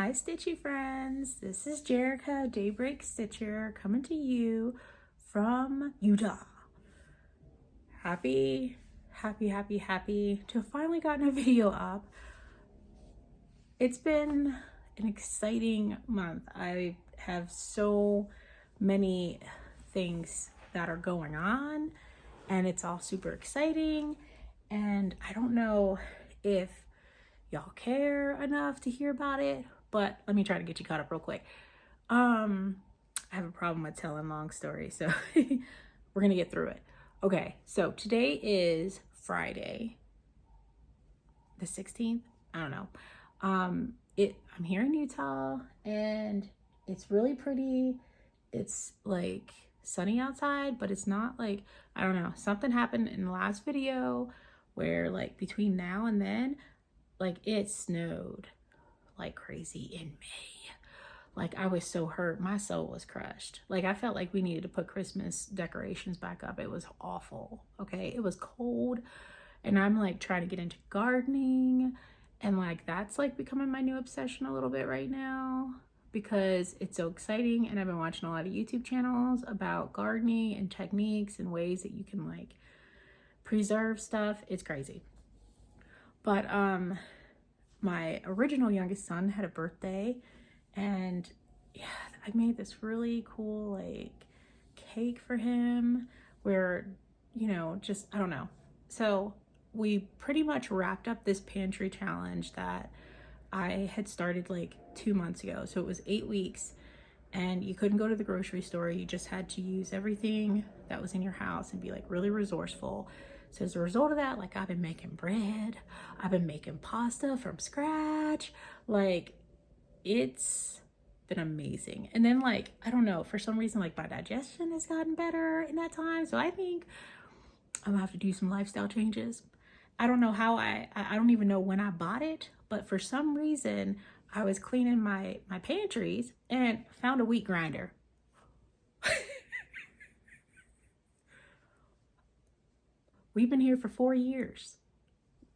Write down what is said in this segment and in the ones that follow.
Hi Stitchy friends, this is Jerica, Daybreak Stitcher, coming to you from Utah. Happy to have finally gotten a video up. It's been an exciting month. I have so many things that are going on and it's all super exciting, and I don't know if y'all care enough to hear about it, but let me try to get you caught up real quick. I have a problem with telling long stories, so we're gonna get through it. Okay, so today is Friday the 16th. I don't know. I'm here in Utah and it's really pretty. It's like sunny outside, but it's not like, I don't know, something happened in the last video where like between now and then, like it snowed like crazy in May. Like I was so hurt, my soul was crushed. Like I felt like we needed to put Christmas decorations back up. It was awful, okay? It was cold and I'm like trying to get into gardening, and like that's like becoming my new obsession a little bit right now because it's so exciting, and I've been watching a lot of YouTube channels about gardening and techniques and ways that you can like preserve stuff. It's crazy. But my original youngest son had a birthday, and yeah, I made this really cool like cake for him where, you know, just, I don't know. So we pretty much wrapped up this pantry challenge that I had started like 2 months ago. So it was 8 weeks and you couldn't go to the grocery store. You just had to use everything that was in your house and be like really resourceful. So as a result of that, like I've been making bread, I've been making pasta from scratch. Like it's been amazing. And then like, I don't know, for some reason, like my digestion has gotten better in that time. So I think I'm gonna have to do some lifestyle changes. I don't know how I don't even know when I bought it, but for some reason I was cleaning my pantries and found a wheat grinder. We've been here for 4 years.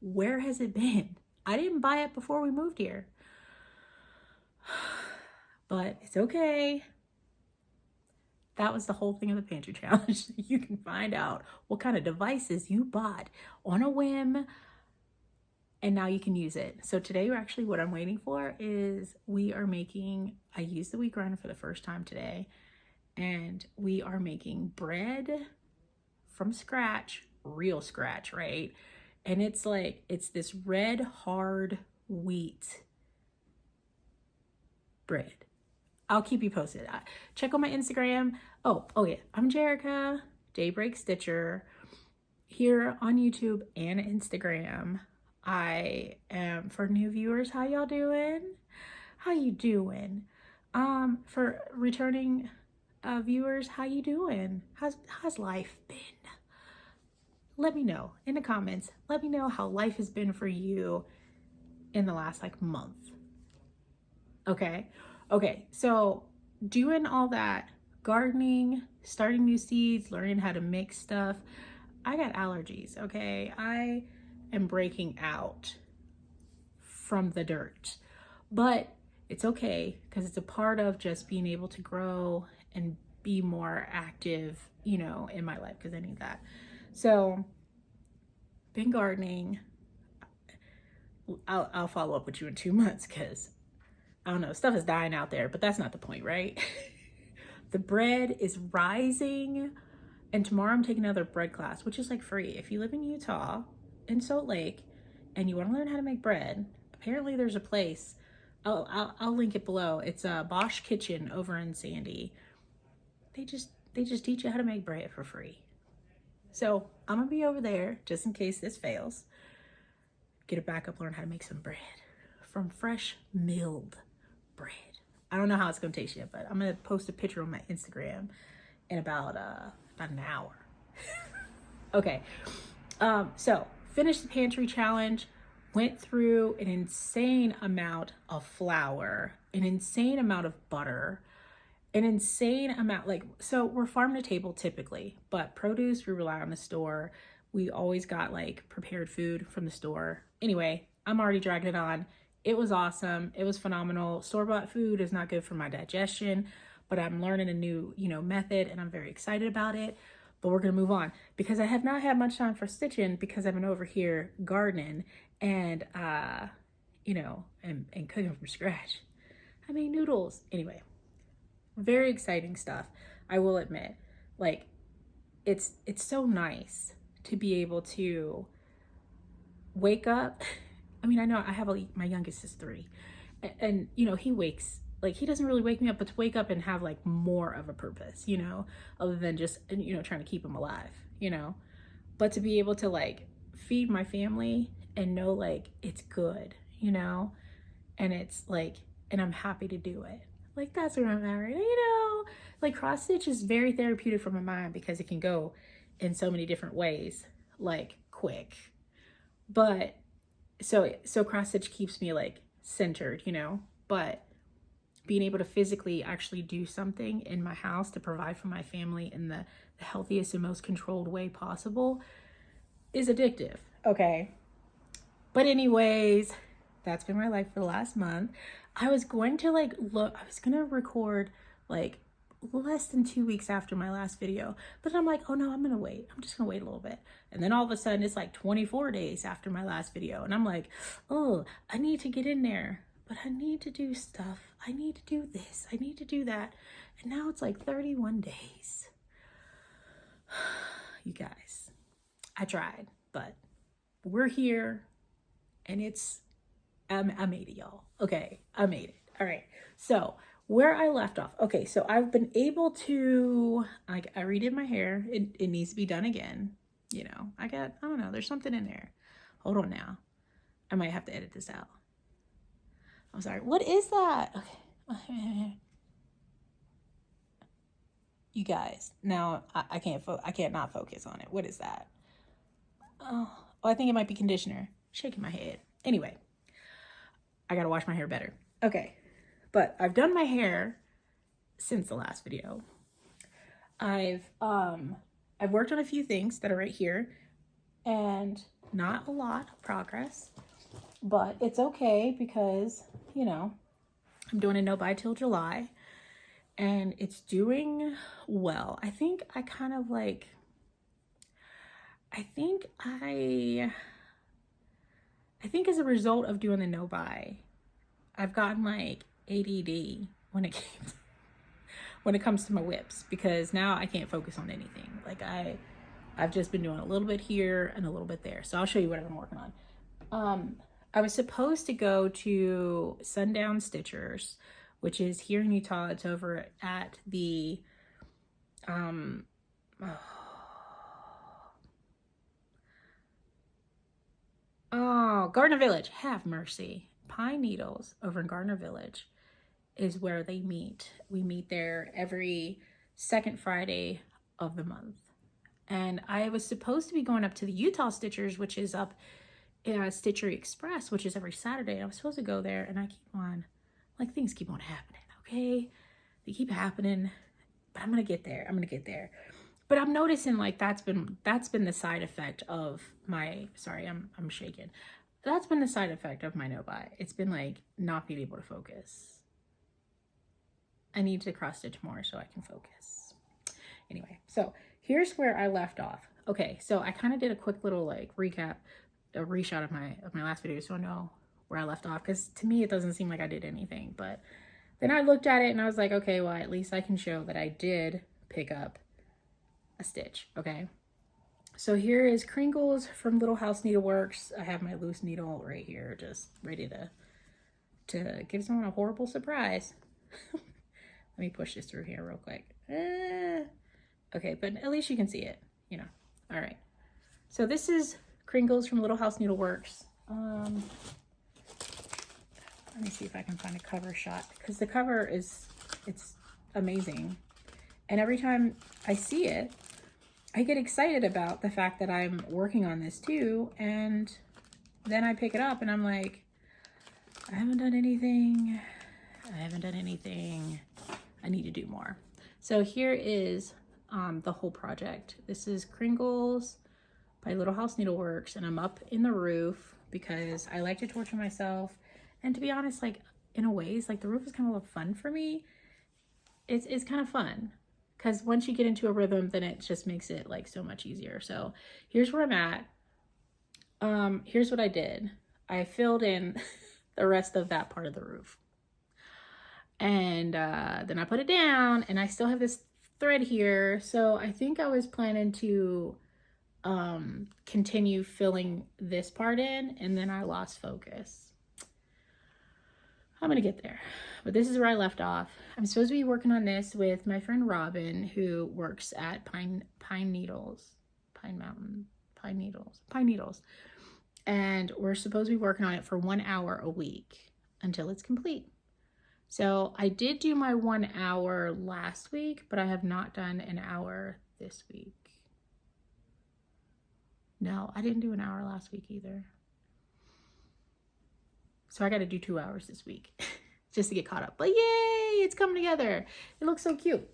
Where has it been? I didn't buy it before we moved here. But it's okay. That was the whole thing of the pantry challenge. You can find out what kind of devices you bought on a whim, and now you can use it. So today, actually what I'm waiting for is I used the wheat grinder for the first time today, and we are making bread from scratch, real scratch, right? And it's like, it's this red hard wheat bread. I'll keep you posted. Check out my Instagram. Oh yeah, I'm Jerica, Daybreak Stitcher, here on YouTube and Instagram. I am, for new viewers, how y'all doing? How you doing? For returning viewers, how you doing? How's life been? Let me know in the comments. Let me know how life has been for you in the last like month. Okay, so doing all that gardening, starting new seeds, learning how to mix stuff. I got allergies, okay? I am breaking out from the dirt, but it's okay because it's a part of just being able to grow and be more active, you know, in my life, because I need that. So been gardening. I'll follow up with you in 2 months because I don't know, stuff is dying out there, but that's not the point, right? The bread is rising, and tomorrow I'm taking another bread class, which is like free. If you live in Utah, in Salt Lake, and you want to learn how to make bread, apparently there's a place. I'll link it below. It's a Bosch Kitchen over in Sandy. They just teach you how to make bread for free. So I'm gonna be over there just in case this fails. Get it back up, learn how to make some bread from fresh milled bread. I don't know how it's gonna taste yet, but I'm gonna post a picture on my Instagram in about an hour. Okay, so finished the pantry challenge, went through an insane amount of flour, an insane amount of butter, an insane amount, like, so we're farm to table typically, but produce we rely on the store. We always got like prepared food from the store. Anyway, I'm already dragging it on. It was awesome. It was phenomenal. Store-bought food is not good for my digestion, but I'm learning a new, method, and I'm very excited about it. But we're going to move on because I have not had much time for stitching because I've been over here gardening and, and cooking from scratch. I made noodles. Anyway, very exciting stuff. I will admit, like, it's so nice to be able to wake up. I mean, I know I have my youngest is 3 and he wakes, like, he doesn't really wake me up, but to wake up and have like more of a purpose, other than just, trying to keep him alive, but to be able to like feed my family and know like it's good, and it's like, and I'm happy to do it. Like, that's where I'm at right now. Like, cross stitch is very therapeutic for my mind because it can go in so many different ways, like quick. But so cross stitch keeps me like centered, but being able to physically actually do something in my house to provide for my family in the healthiest and most controlled way possible is addictive. Okay. But anyways, that's been my life for the last month. I was going to record like less than 2 weeks after my last video, but I'm like, oh no, I'm just gonna wait a little bit. And then all of a sudden it's like 24 days after my last video, and I'm like, oh, I need to get in there, but I need to do stuff. I need to do this, I need to do that. And now it's like 31 days. You guys, I tried, but we're here, and I made it, y'all. Okay, I made it. All right, so where I left off. Okay, so I've been able to, I redid my hair. It needs to be done again. I don't know, there's something in there. Hold on now. I might have to edit this out. I'm sorry. What is that? Okay. You guys, now I can't not focus on it. What is that? Oh, I think it might be conditioner. Shaking my head. Anyway, I gotta wash my hair better. Okay. But I've done my hair since the last video. I've worked on a few things that are right here, and not a lot of progress, but it's okay because, I'm doing a no buy till July, and it's doing well. I think as a result of doing the no buy, I've gotten like ADD when it comes to my WIPs, because now I can't focus on anything. Like, I've just been doing a little bit here and a little bit there. So I'll show you what I've been working on. I was supposed to go to Sundown Stitchers, which is here in Utah. It's over at the Gardner Village. Have mercy. Pine Needles over in Gardner Village is where they meet. We meet there every second Friday of the month. And I was supposed to be going up to the Utah Stitchers, which is up in Stitchery Express, which is every Saturday. I was supposed to go there, and I keep on, like, things keep on happening, okay? They keep happening, but I'm gonna get there. But I'm noticing, like, that's been the side effect of my, sorry, I'm shaking. That's been the side effect of my no buy. It's been like not being able to focus. I need to cross stitch more so I can focus. Anyway, so here's where I left off. Okay, so I kind of did a quick little like recap, a reshot of my last video, so I know where I left off, because to me it doesn't seem like I did anything. But then I looked at it and I was like, okay, well, at least I can show that I did pick up a stitch. Okay, so here is Crinkles from Little House Needleworks. I have my loose needle right here, just ready to give someone a horrible surprise. Let me push this through here real quick. Okay, but at least you can see it, All right. So this is Crinkles from Little House Needleworks. Let me see if I can find a cover shot, because the cover it's amazing. And every time I see it, I get excited about the fact that I'm working on this too. And then I pick it up and I'm like, I haven't done anything. I need to do more. So here is the whole project. This is Crinkles by Little House Needleworks, and I'm up in the roof because I like to torture myself And to be honest, like in a ways, like the roof is kind of fun for me. It's kind of fun because once you get into a rhythm, then it just makes it like so much easier. So here's where I'm at. Here's what I did. I filled in the rest of that part of the roof. And then I put it down, and I still have this thread here. So I think I was planning to continue filling this part in, and then I lost focus. I'm gonna get there, but this is where I left off. I'm supposed to be working on this with my friend Robin, who works at Pine Needles, and we're supposed to be working on it for 1 hour a week until it's complete. So I did do my 1 hour last week, but I have not done an hour this week. No, I didn't do an hour last week either. So I got to do 2 hours this week just to get caught up. But yay, it's coming together. It looks so cute.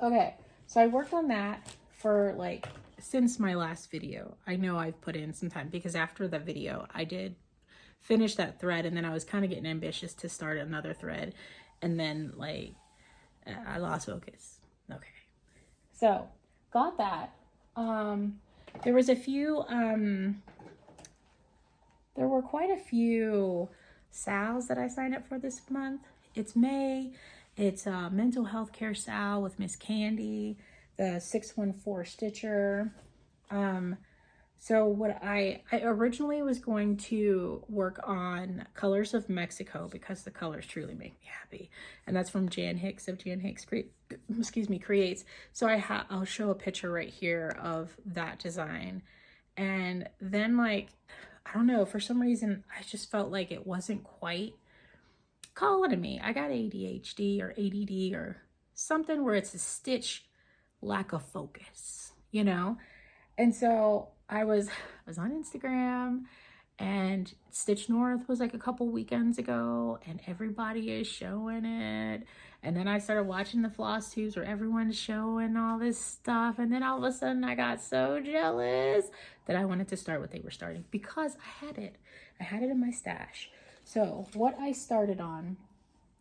Okay, so I worked on that for like since my last video. I know I've put in some time because after the video I did finish that thread, and then I was kind of getting ambitious to start another thread, and then like I lost focus. Okay, so got that. There was a few there were quite a few SALs that I signed up for this month. It's May. It's a mental health care SAL with Miss Candy, the 614 Stitcher. So what I originally was going to work on Colors of Mexico because the colors truly make me happy. And that's from Jan Hicks of Jan Hicks Creates. So I'll show a picture right here of that design. And then like, I don't know, for some reason, I just felt like it wasn't quite calling to me. I got ADHD or ADD or something where it's a stitch lack of focus, you know? And so I was on Instagram, and Stitch North was like a couple weekends ago, and everybody is showing it. And then I started watching the Flosstubes where everyone's showing all this stuff. And then all of a sudden I got so jealous that I wanted to start what they were starting because I had it. I had it in my stash. So what I started on,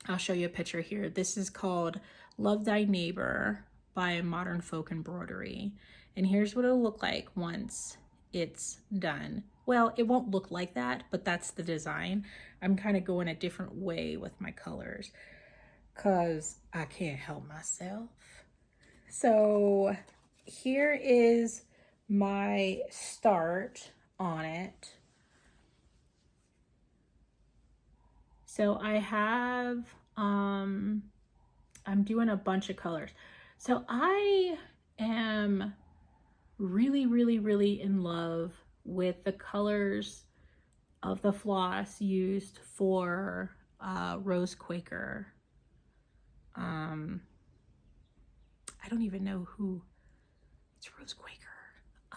I'll show you a picture here. This is called Love Thy Neighbor by Modern Folk Embroidery. And here's what it'll look like once it's done. Well, it won't look like that, but that's the design. I'm kind of going a different way with my colors because I can't help myself. So here is my start on it. So I have, I'm doing a bunch of colors. So I am really in love with the colors of the floss used for Rose Quaker. I don't even know who, it's Rose Quaker.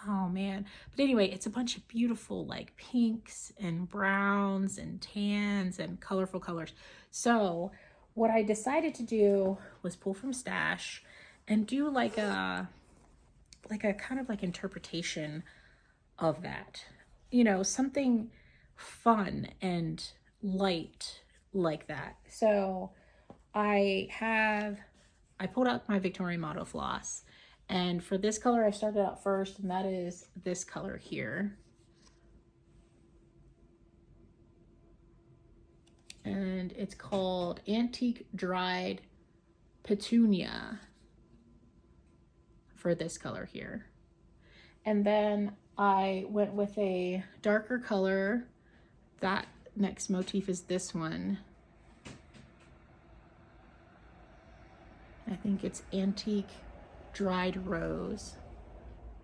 Oh man. But anyway, it's a bunch of beautiful like pinks and browns and tans and colorful colors. So what I decided to do was pull from stash and do like a kind of like interpretation of that, you know, something fun and light like that. So I pulled out my Victorian Motto floss, and for this color I started out first, and that is this color here. And it's called Antique Dried Petunia for this color here. And then I went with a darker color. That next motif is this one. I think it's Antique Dried Rose.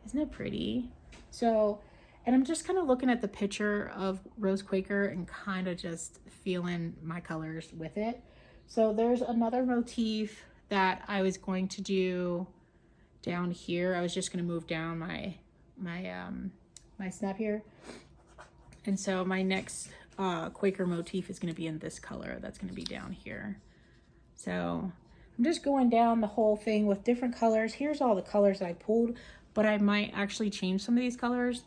Isn't it pretty? So, and I'm just kind of looking at the picture of Rose Quaker and kind of just feeling my colors with it. So there's another motif that I was going to do down here. I was just going to move down my snap here. And so my next Quaker motif is going to be in this color. That's going to be down here. So I'm just going down the whole thing with different colors. Here's all the colors that I pulled, but I might actually change some of these colors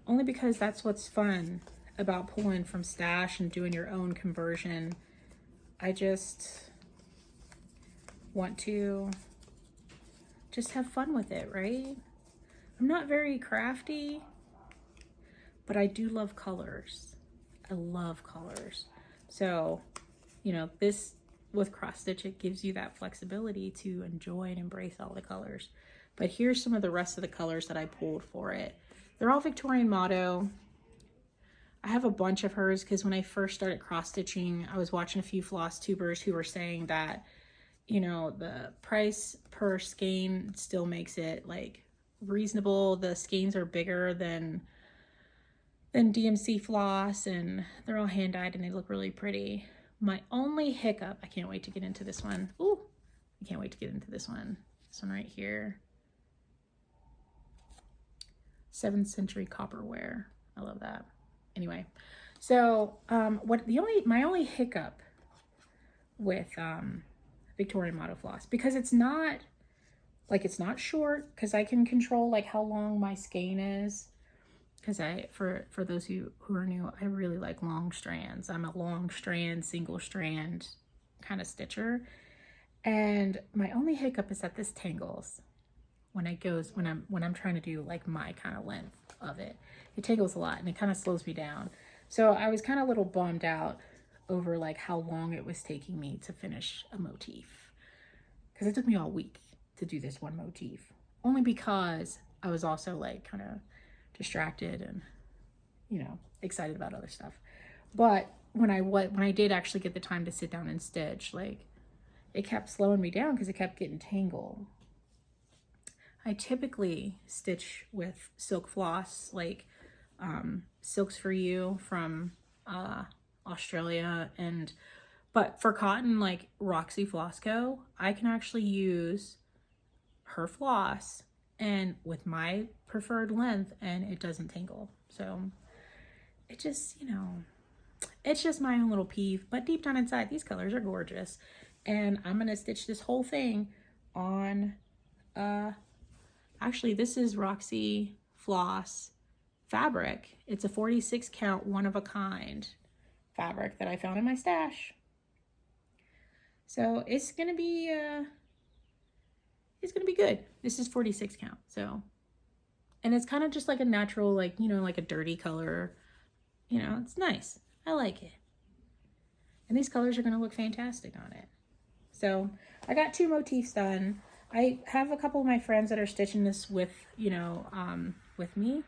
only because that's what's fun about pulling from stash and doing your own conversion. I just want to just have fun with it, right? I'm not very crafty, but I do love colors. I love colors. So, you know, this with cross stitch, it gives you that flexibility to enjoy and embrace all the colors. But here's some of the rest of the colors that I pulled for it. They're all Victorian Motto. I have a bunch of hers because when I first started cross stitching, I was watching a few floss tubers who were saying that, you know, the price per skein still makes it like reasonable. The skeins are bigger than DMC floss, and they're all hand dyed and they look really pretty. My only hiccup, I can't wait to get into this one. Ooh, I can't wait to get into this one. This one right here. 7th century copperware. I love that. Anyway, so my only hiccup with Victorian Motto floss, because it's not short, because I can control like how long my skein is. Because for those who are new, I really like long strands. I'm a long strand, single strand kind of stitcher. And my only hiccup is that this tangles when I'm trying to do like my kind of length of it. It tangles a lot and it kind of slows me down. So I was kind of a little bummed out over like how long it was taking me to finish a motif. Because it took me all week to do this one motif. Only because I was also like kind of distracted and, you know, excited about other stuff. But when I did actually get the time to sit down and stitch, like it kept slowing me down because it kept getting tangled. I typically stitch with silk floss, like Silks for You from Australia, but for cotton, like Roxy Floss Co., I can actually use her floss and with my preferred length, and it doesn't tangle. So it just, you know, it's just my own little peeve. But deep down inside, these colors are gorgeous, and I'm gonna stitch this whole thing on actually this is Roxy Floss fabric. It's a 46 count, one of a kind fabric that I found in my stash. So it's gonna be good. This is 46 count. So, and it's kind of just like a natural, like, you know, like a dirty color. You know, it's nice. I like it. And these colors are gonna look fantastic on it. So I got 2 motifs done. I have a couple of my friends that are stitching this with, you know, with me.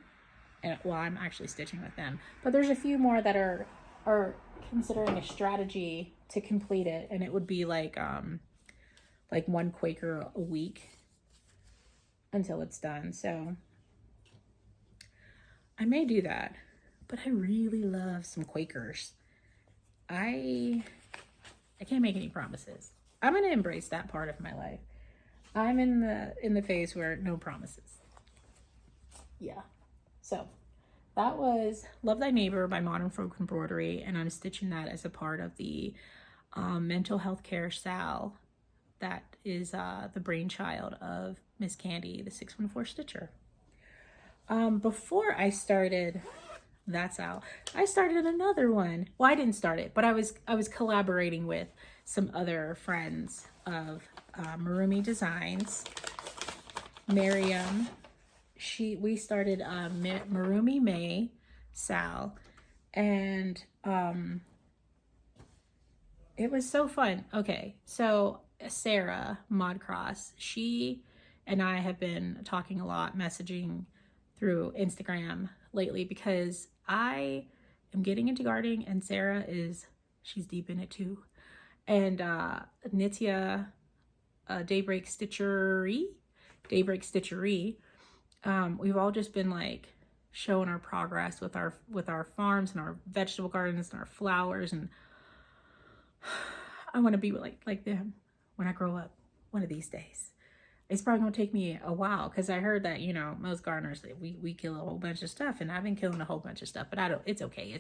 And, well, I'm actually stitching with them. But there's a few more that are considering a strategy to complete it. And it would be like 1 Quaker a week until it's done. So I may do that. But I really love some Quakers. I can't make any promises. I'm going to embrace that part of my life. I'm in the phase where no promises. Yeah. So that was Love Thy Neighbor by Modern Folk Embroidery, and I'm stitching that as a part of the mental health care SAL that is the brainchild of Miss Candy, the 614 Stitcher. Before I started that SAL, I started another one. Well, I didn't start it, but I was collaborating with some other friends of Marumi Designs. Miriam, we started Marumi May SAL, and it was so fun. Okay, so Sarah Modcross, she and I have been talking a lot, messaging through Instagram lately, because I am getting into gardening and Sarah she's deep in it too. And Nitya Daybreak Stitchery, we've all just been like showing our progress with our farms and our vegetable gardens and our flowers, and I want to be like them when I grow up one of these days. It's probably gonna take me a while, because I heard that, you know, most gardeners, we kill a whole bunch of stuff, and I've been killing a whole bunch of stuff, but it's okay.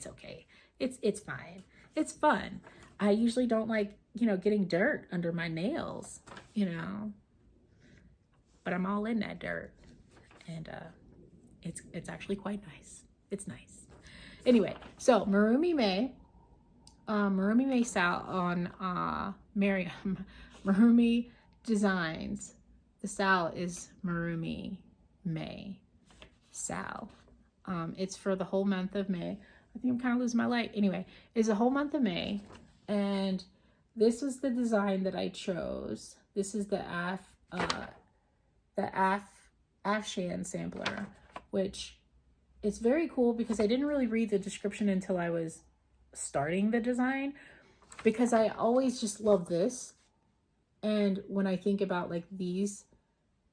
It's fine. It's fun. I usually don't like, you know, getting dirt under my nails, you know, but I'm all in that dirt, and it's actually quite nice. It's nice. Anyway, so Marumi May SAL on Marumi Designs. The SAL is Marumi May SAL. It's for the whole month of May. I think I'm kind of losing my light. Anyway, it's the whole month of May, and this was the design that I chose. This is the Afshan sampler, which it's very cool because I didn't really read the description until I was starting the design, because I always just love this. And when I think about like these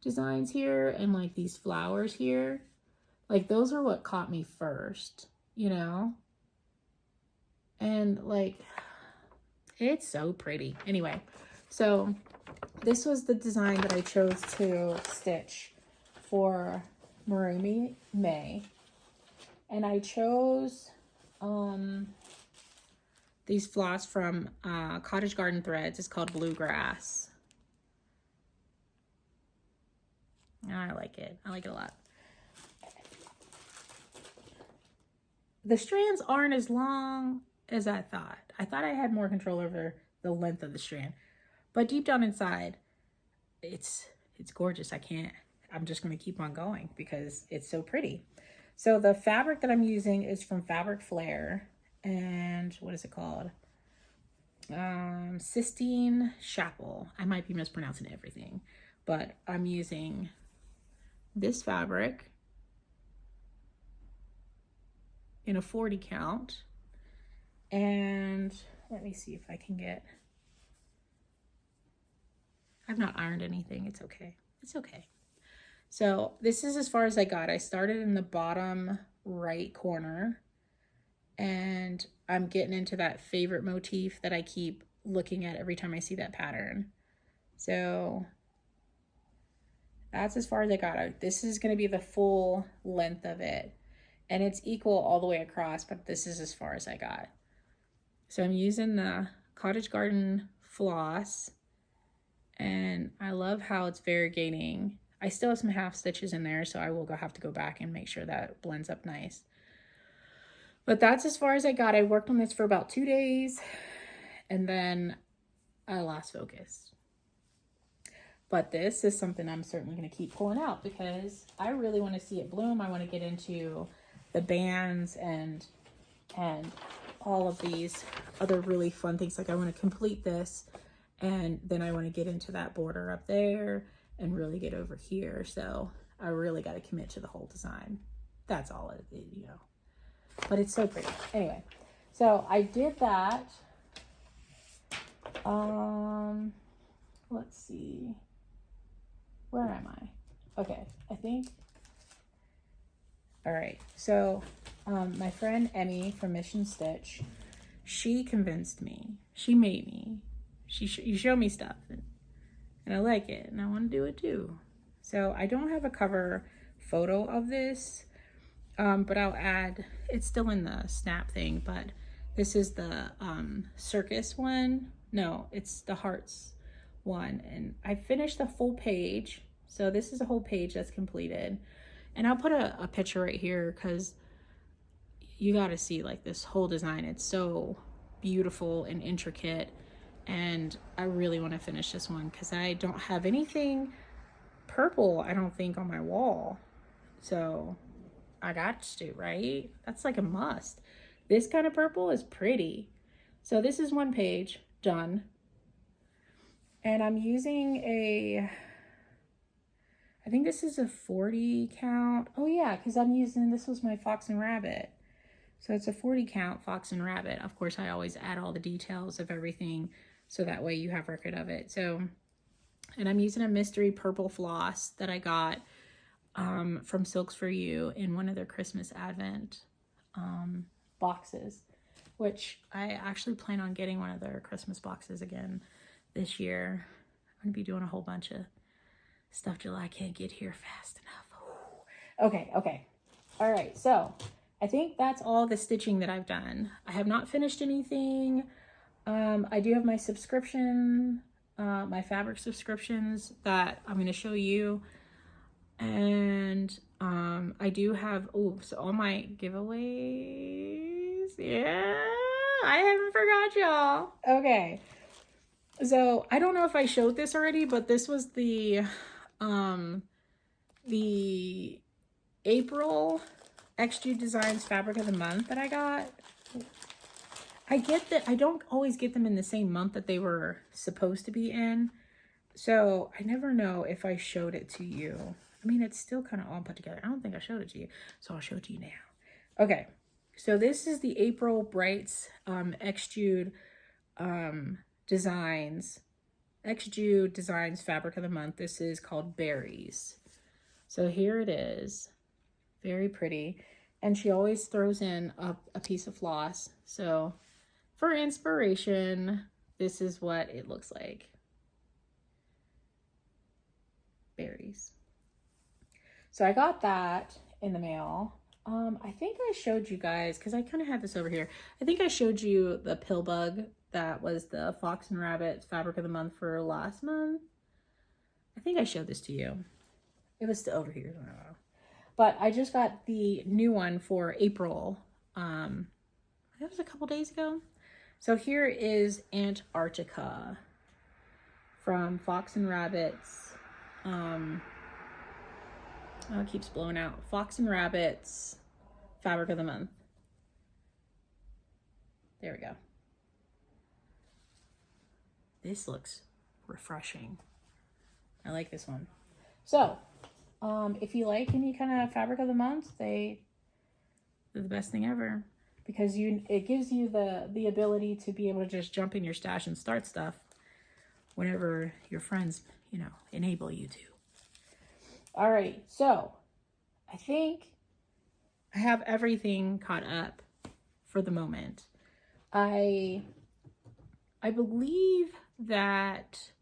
designs here and like these flowers here, like those are what caught me first, you know? And like, it's so pretty. Anyway, so this was the design that I chose to stitch for Marumi May. And I chose these floss from Cottage Garden Threads. It's called Bluegrass. I like it. I like it a lot. The strands aren't as long as I thought. I thought I had more control over the length of the strand. But deep down inside, it's gorgeous. I'm just going to keep on going because it's so pretty. So the fabric that I'm using is from Fabric Flair. And what is it called? Sistine Chapel. I might be mispronouncing everything. But I'm using this fabric in a 40 count. And let me see if I can get... I've not ironed anything. It's okay. It's okay. So this is as far as I got. I started in the bottom right corner, and I'm getting into that favorite motif that I keep looking at every time I see that pattern. So that's as far as I got. This is going to be the full length of it, and it's equal all the way across, but this is as far as I got. So I'm using the Cottage Garden floss, and I love how it's variegating. I still have some half stitches in there, so I will have to go back and make sure that blends up nice. But that's as far as I got. I worked on this for about 2 days, and then I lost focus. But this is something I'm certainly going to keep pulling out because I really want to see it bloom. I want to get into the bands and all of these other really fun things. Like I want to complete this, and then I want to get into that border up there and really get over here. So I really got to commit to the whole design. That's all it, you know. But it's so pretty. Anyway, so I did that. Let's see. Where am I? Okay, I think. All right. So my friend Emmy from Mission Stitch, she convinced me. She made me. You show me stuff, and I like it, and I want to do it too. So I don't have a cover photo of this, but I'll add. It's still in the snap thing, but this is the circus one. No, it's the hearts one, and I finished the full page. So this is a whole page that's completed, and I'll put a picture right here because you got to see like this whole design. It's so beautiful and intricate, and I really want to finish this one because I don't have anything purple, I don't think, on my wall. So I got to, right? That's like a must. This kind of purple is pretty. So this is one page done, and I'm using I think this is a 40 count. Oh yeah, because this was my Fox and Rabbit. So it's a 40 count Fox and Rabbit. Of course, I always add all the details of everything so that way you have record of it. So, and I'm using a mystery purple floss that I got from Silks For You in one of their Christmas Advent boxes, which I actually plan on getting one of their Christmas boxes again this year. I'm gonna be doing a whole bunch of stuff till I can't get here fast enough. Okay. All right, so I think that's all the stitching that I've done. I have not finished anything. I do have my subscription, my fabric subscriptions that I'm going to show you. And I do have, oh, so all my giveaways. Yeah, I haven't forgot y'all. Okay. So I don't know if I showed this already, but this was the April Extrude Designs Fabric of the Month that I got. I get that I don't always get them in the same month that they were supposed to be in. So I never know if I showed it to you. I mean, it's still kind of all put together. I don't think I showed it to you. So I'll show it to you now. Okay. So this is the April Brights Extrude Designs. Extrude Designs Fabric of the Month. This is called Berries. So here it is. Very pretty. And she always throws in a piece of floss. So for inspiration, this is what it looks like. Berries. So I got that in the mail. I think I showed you guys, because I kind of had this over here. I think I showed you the pill bug that was the Fox and Rabbit Fabric of the Month for last month. I think I showed this to you. It was still over here. I don't know. But I just got the new one for April. That was a couple days ago. So here is Antarctica from Fox and Rabbit's. Oh, it keeps blowing out. Fox and Rabbit's Fabric of the Month. There we go. This looks refreshing. I like this one. So, if you like any kind of Fabric of the Month, they're the best thing ever, because it gives you the ability to be able to just jump in your stash and start stuff whenever your friends, enable you to. All right, so I think I have everything caught up for the moment. I believe that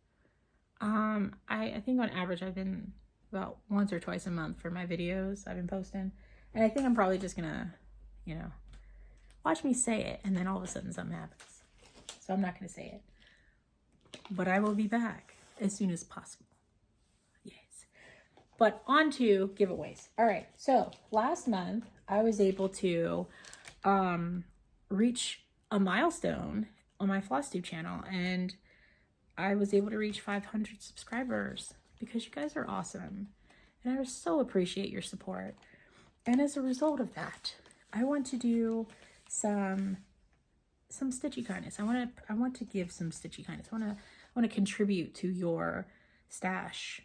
I think on average I've been about once or twice a month for my videos I've been posting. And I think I'm probably just gonna, watch me say it, and then all of a sudden something happens. So I'm not gonna say it. But I will be back as soon as possible. Yes. But on to giveaways. All right, so last month I was able to reach a milestone on my Flosstube channel, and I was able to reach 500 subscribers because you guys are awesome, and I so appreciate your support. And as a result of that, I want to do some stitchy kindness. I want to give some stitchy kindness. I want to contribute to your stash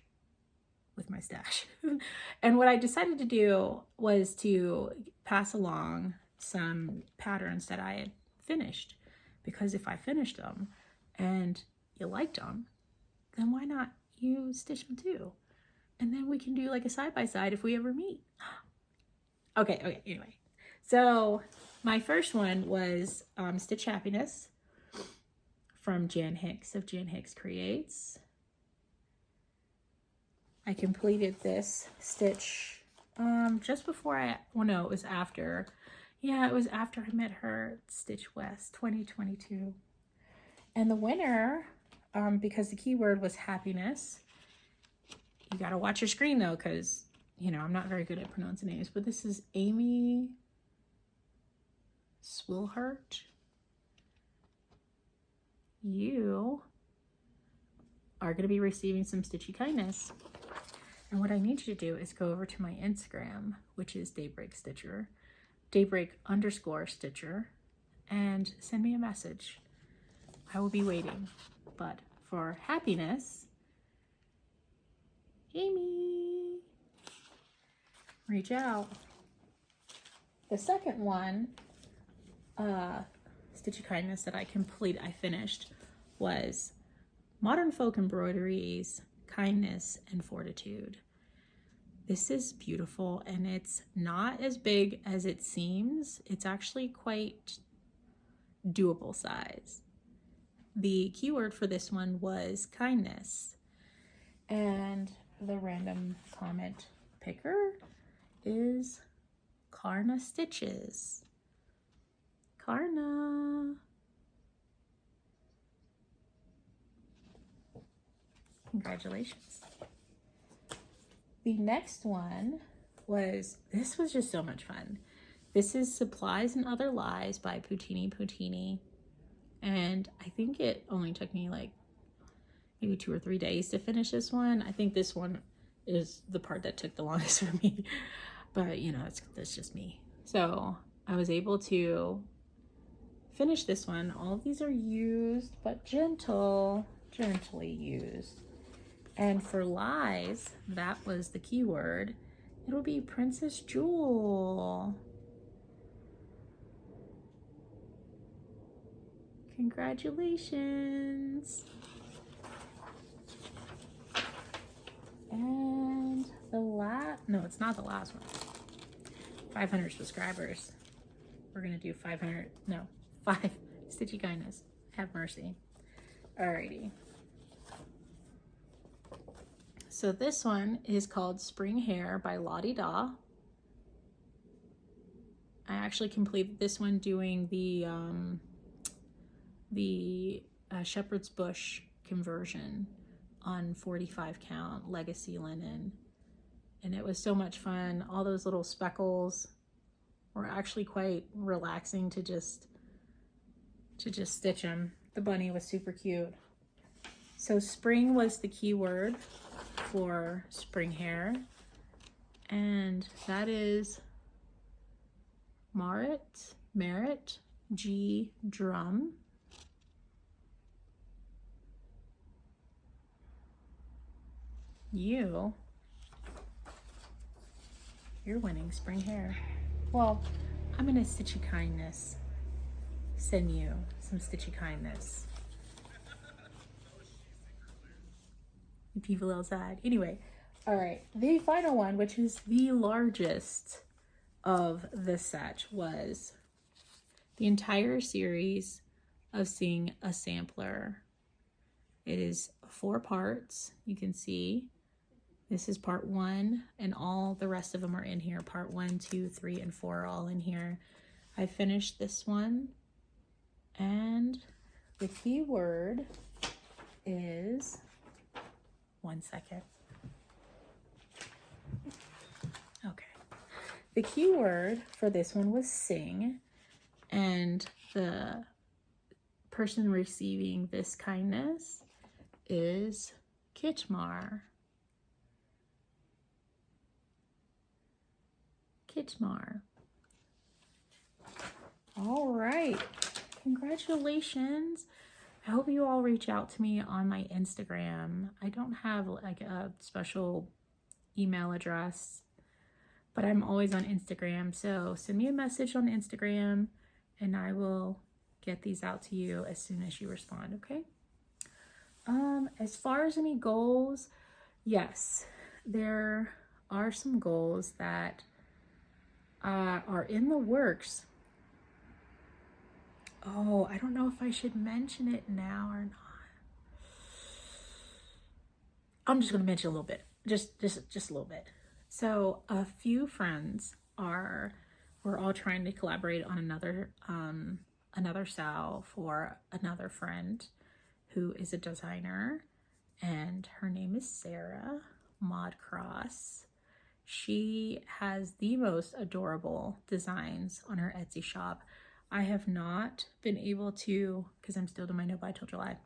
with my stash. And what I decided to do was to pass along some patterns that I had finished, because if I finished them and you liked them, then why not you stitch them too? And then we can do like a side-by-side if we ever meet. Okay, anyway. So my first one was Stitch Happiness from Jan Hicks of Jan Hicks Creates. I completed this stitch just before it was after. Yeah, it was after I met her at Stitch West 2022. And the winner, because the keyword was happiness, you gotta watch your screen though, because I'm not very good at pronouncing names, but this is Amy Swilhart. You are going to be receiving some stitchy kindness. And what I need you to do is go over to my Instagram, which is Daybreak_Stitcher, and send me a message. I will be waiting. But for happiness, Amy, reach out. The second one, Stitchy Kindness that I finished, was Modern Folk Embroideries, Kindness and Fortitude. This is beautiful, and it's not as big as it seems. It's actually quite doable size. The keyword for this one was kindness, and the random comment picker is Karna Stitches. Karna. Congratulations. The next one this was just so much fun. This is Supplies and Other Lies by Poutini. And I think it only took me like maybe 2 or 3 days to finish this one. I think this one is the part that took the longest for me. But, you know, that's just me. So I was able to finish this one. All of these are used, but gently used. And for lies, that was the keyword. It'll be Princess Jewel. Congratulations. And no, it's not the last one. 500 subscribers. We're gonna do 5 Stitchy Kindness. Have mercy. Alrighty. So this one is called Spring Hair by Lottie Da. I actually completed this one doing the Shepherd's Bush conversion on 45 count legacy linen, and it was so much fun. All those little speckles were actually quite relaxing to just stitch them. The bunny was super cute. So spring was the key word for Spring Hair, and that is Merritt G. Drum. You're winning Spring Hair. Well, I'm gonna Stitchy Kindness send you some Stitchy Kindness. People outside. Anyway, all right. The final one, which is the largest of the set, was the entire series of Sing a Sampler. It is 4 parts. You can see this is part 1, and all the rest of them are in here. Part 1, 2, 3, and 4 are all in here. I finished this one, and the key word is, one second. Okay. The key word for this one was sing, and the person receiving this kindness is Kitchmar. All right. Congratulations. I hope you all reach out to me on my Instagram. I don't have like a special email address, but I'm always on Instagram. So send me a message on Instagram and I will get these out to you as soon as you respond, okay? As far as any goals, yes, there are some goals that are in the works. Oh, I don't know if I should mention it now or not. I'm just going to mention a little bit, just a little bit. So a few friends we're all trying to collaborate on another SAL for another friend who is a designer, and her name is Sarah Modcross. She has the most adorable designs on her Etsy shop. I have not been able to, because I'm still doing my no buy till July.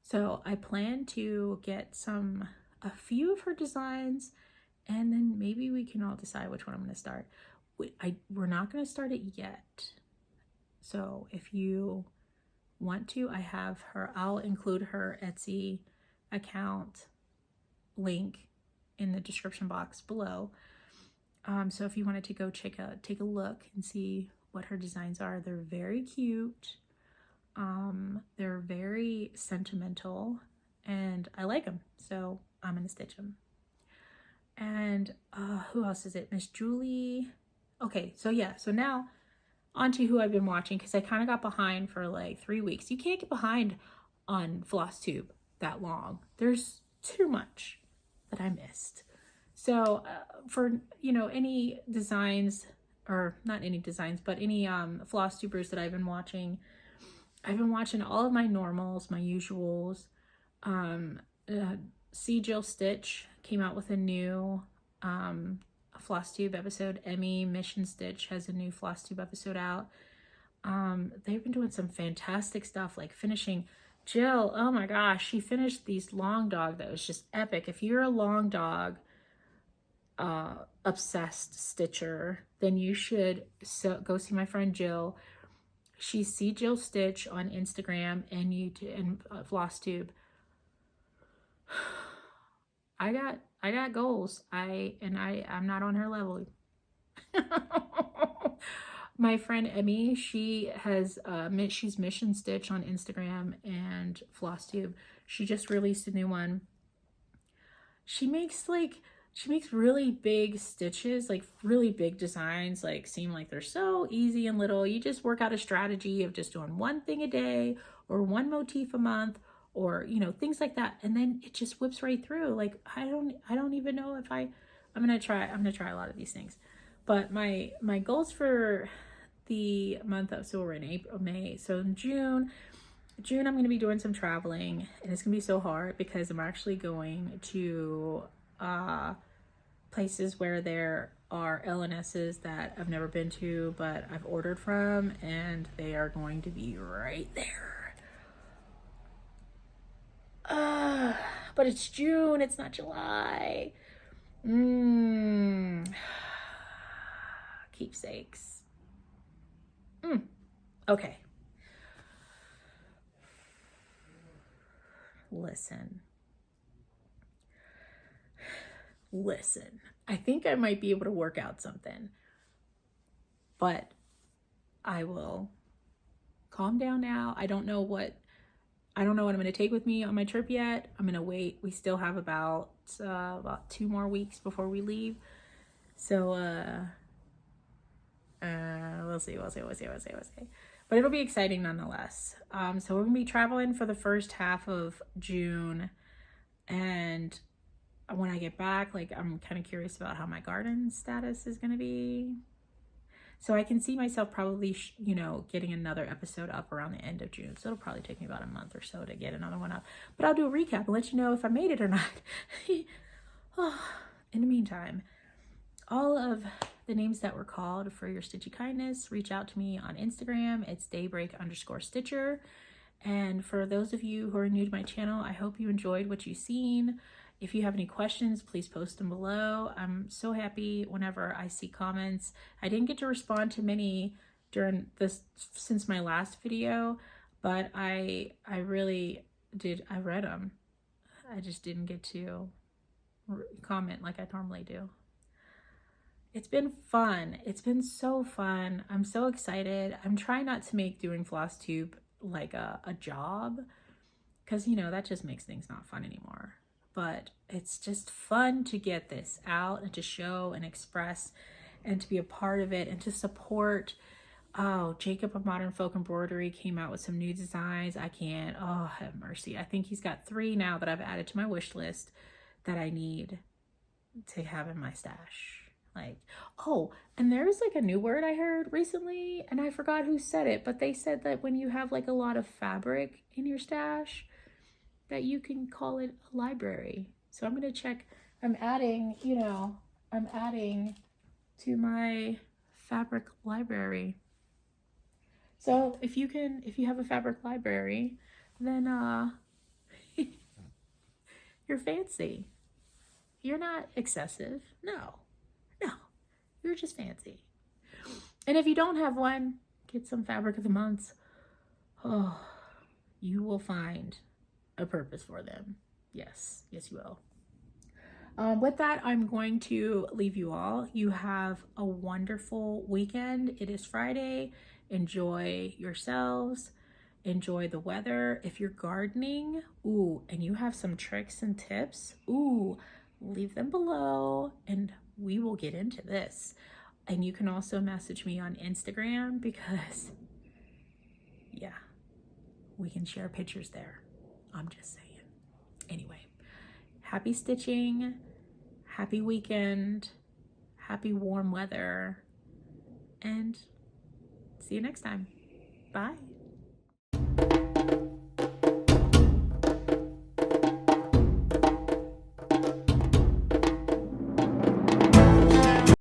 So I plan to get a few of her designs, and then maybe we can all decide which one I'm going to start. We're not going to start it yet. So if you want to, I'll include her Etsy account link in the description box below. So if you wanted to go take a look and see what her designs are, they're very cute. They're very sentimental, and I like them, so I'm gonna stitch them. And who else is it? Miss Julie. Okay, so yeah, so now on to who I've been watching, because I kind of got behind for like 3 weeks. You can't get behind on Flosstube that long. There's too much that I missed. So for, any designs, or not any designs, but any Flosstubers that I've been watching all of my normals, my usuals. C. Jill Stitch came out with a new Flosstube episode. Emmy Mission Stitch has a new Flosstube episode out. They've been doing some fantastic stuff, like finishing Jill. Oh my gosh, she finished these long dog that was just epic. If you're a long dog obsessed stitcher, then you should go see my friend Jill. She's See Jill Stitch on Instagram and YouTube and Flosstube. I got goals. I'm not on her level. My friend Emmy, she has she's Mission Stitch on Instagram and Flosstube. She just released a new one. She makes really big stitches, like really big designs, like seem like they're so easy and little. You just work out a strategy of just doing one thing a day or one motif a month, or you know, things like that, and then it just whips right through. Like I don't even know if I'm gonna try a lot of these things. But my goals for the month of, so we're in April, May, so in June I'm going to be doing some traveling, and it's going to be so hard because I'm actually going to places where there are LNSs that I've never been to, but I've ordered from, and they are going to be right there. But it's June, it's not July. Keepsakes. Okay. Listen. I think I might be able to work out something, but I will calm down now. I don't know what I'm going to take with me on my trip yet. I'm going to wait. We still have about 2 more weeks before we leave. So, we'll see. But it'll be exciting nonetheless. So we're going to be traveling for the first half of June. And when I get back, like, I'm kind of curious about how my garden status is going to be. So I can see myself probably, getting another episode up around the end of June. So it'll probably take me about a month or so to get another one up. But I'll do a recap and let you know if I made it or not. In the meantime, all of the names that were called for your stitchy kindness, reach out to me on Instagram. It's daybreak_stitcher. And for those of you who are new to my channel, I hope you enjoyed what you've seen. If you have any questions, please post them below. I'm so happy whenever I see comments. I didn't get to respond to many during this since my last video, but I really did. I read them. I just didn't get to comment like I normally do. It's been fun. It's been so fun. I'm so excited. I'm trying not to make doing Flosstube like a job, because that just makes things not fun anymore. But it's just fun to get this out and to show and express and to be a part of it and to support. Oh, Jacob of Modern Folk Embroidery came out with some new designs. Have mercy. I think he's got 3 now that I've added to my wish list that I need to have in my stash. And there's like a new word I heard recently, and I forgot who said it, but they said that when you have like a lot of fabric in your stash, that you can call it a library. So I'm going to check. I'm adding to my fabric library. So if you have a fabric library, then you're fancy. You're not excessive. No, you're just fancy. And if you don't have one, get some fabric of the months. Oh, you will find a purpose for them. Yes, you will. With that, I'm going to leave you all. You have a wonderful weekend. It is Friday. Enjoy yourselves. Enjoy the weather. If you're gardening, and you have some tricks and tips, leave them below and we will get into this. And you can also message me on Instagram because, we can share pictures there. I'm just saying. Anyway, happy stitching, happy weekend, happy warm weather, and see you next time. Bye.